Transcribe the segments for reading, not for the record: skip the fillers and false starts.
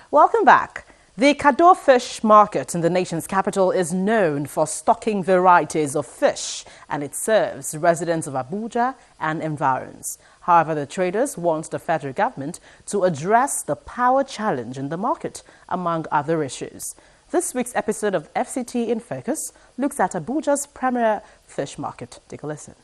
Welcome back. The Kado fish market in the nation's capital is known for stocking varieties of fish, and it serves residents of Abuja and environs. However, the traders want the federal government to address the power challenge in the market, among other issues. This week's episode of FCT in Focus looks at Abuja's premier fish market. Take a listen.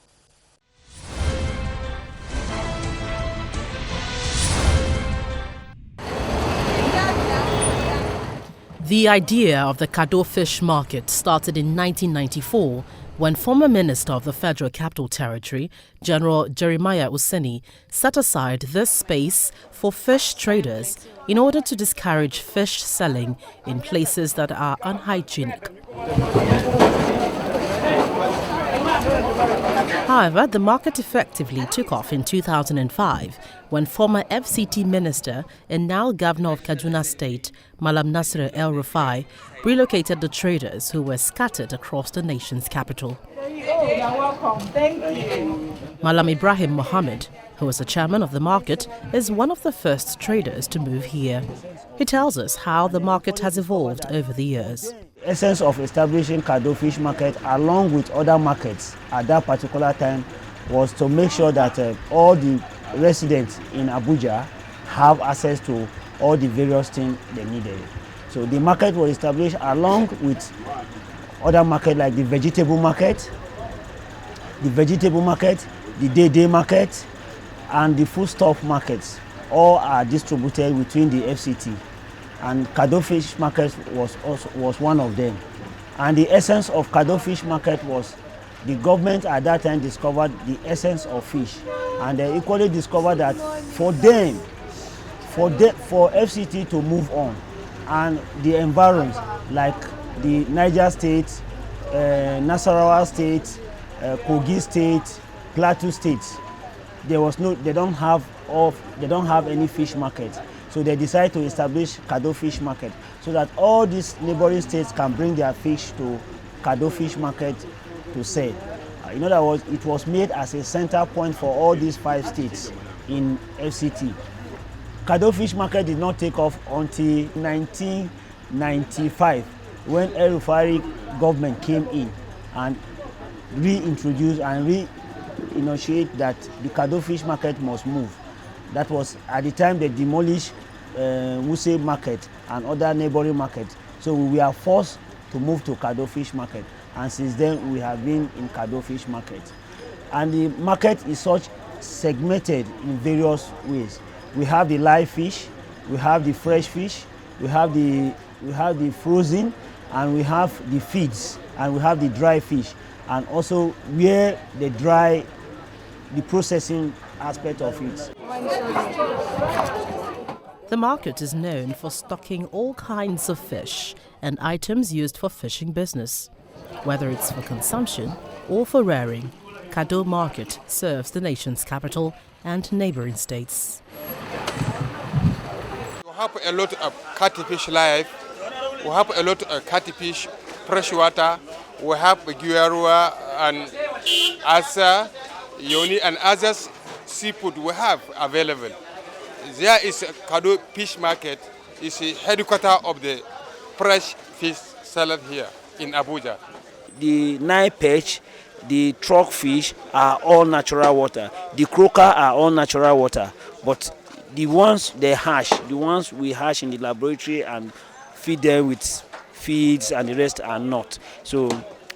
The idea of the Kado fish market started in 1994 when former Minister of the Federal Capital Territory, General Jeremiah Useni, set aside this space for fish traders in order to discourage fish selling in places that are unhygienic. However, the market effectively took off in 2005 when former FCT Minister and now Governor of Kaduna State, Malam Nasir El-Rufai, relocated the traders who were scattered across the nation's capital. Malam Ibrahim Mohammed, who was the chairman of the market, is one of the first traders to move here. He tells us how the market has evolved over the years. The essence of establishing Kado fish market along with other markets at that particular time was to make sure that all the residents in Abuja have access to all the various things they needed. So the market was established along with other markets like the vegetable market, the day-day market, and the foodstuff markets. All are distributed between the FCT. And Kado fish market was one of them. And the essence of Kado fish market was the government at that time discovered the essence of fish, and they equally discovered that for FCT to move on and the environs like the Niger State, Nasarawa State, Kogi State, Plateau State, they don't have any fish market. So they decided to establish Kado fish market so that all these neighboring states can bring their fish to Kado fish market to sell. In other words, it was made as a center point for all these 5 states in FCT. Kado fish market did not take off until 1995 when El-Rufai government came in and reintroduced and reinitiated that the Kado fish market must move. That was at the time they demolished Wuse market and other neighboring markets. So we were forced to move to Kado fish market, and since then we have been in Kado fish market. And the market is such segmented in various ways. We have the live fish, we have the fresh fish, we have the frozen, and we have the feeds, and we have the dry fish, and also where the processing aspect of it. The market is known for stocking all kinds of fish and items used for fishing business. Whether it's for consumption or for rearing, Kado Market serves the nation's capital and neighboring states. We have a lot of catfish live, we have a lot of catfish freshwater, we have guarua and asa, yoni and others seafood we have available. There is a Kado fish market, is the headquarter of the fresh fish seller here in Abuja. The Nile perch, the truck fish are all natural water. The croaker are all natural water. But the ones we hatch in the laboratory and feed them with feeds and the rest are not. So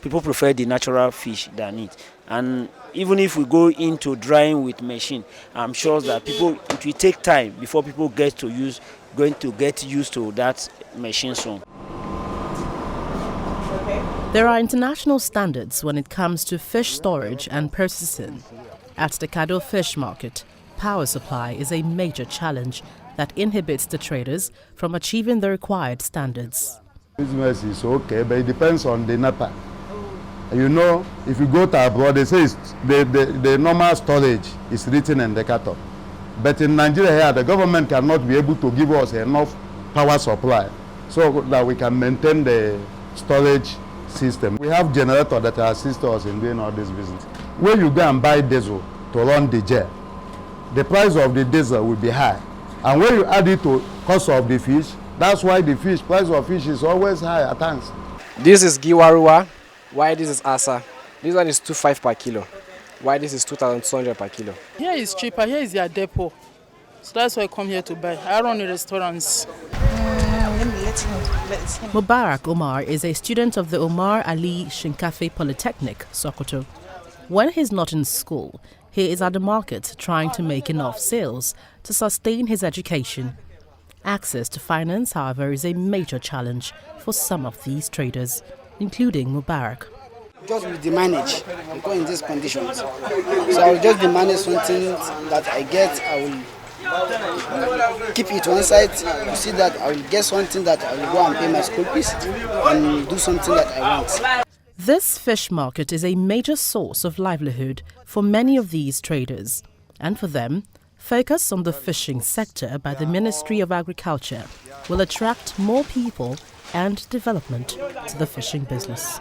people prefer the natural fish than it. And even if we go into drying with machine, I'm sure that it will take time before people get used to that machine soon. There are international standards when it comes to fish storage and processing. At the Kado fish market, power supply is a major challenge that inhibits the traders from achieving the required standards. Business is okay, but it depends on the NEPA. You know, if you go to abroad, they say the normal storage is written in the carton. But in Nigeria here, the government cannot be able to give us enough power supply so that we can maintain the storage system. We have generators that assist us in doing all this business. When you go and buy diesel to run the jet, the price of the diesel will be high. And when you add it to cost of the fish, That's why the price of fish is always high at times. This is Giwarua, why this is Asa. This one is 2.5 per kilo, why this is 2,200 per kilo. Here is cheaper, here is their depot. So that's why I come here to buy. I run the restaurants. Mubarak Omar is a student of the Omar Ali Shinkafi Polytechnic, Sokoto. When he's not in school, he is at the market trying to make enough sales to sustain his education. Access to finance, however, is a major challenge for some of these traders, including Mubarak. Just with the manage, because in these conditions. So I will just manage something that I get, I will keep it one side to see that I will get something that I will go and pay my school fees and do something that I want. This fish market is a major source of livelihood for many of these traders, and for them, focus on the fishing sector by the Ministry of Agriculture will attract more people and development to the fishing business.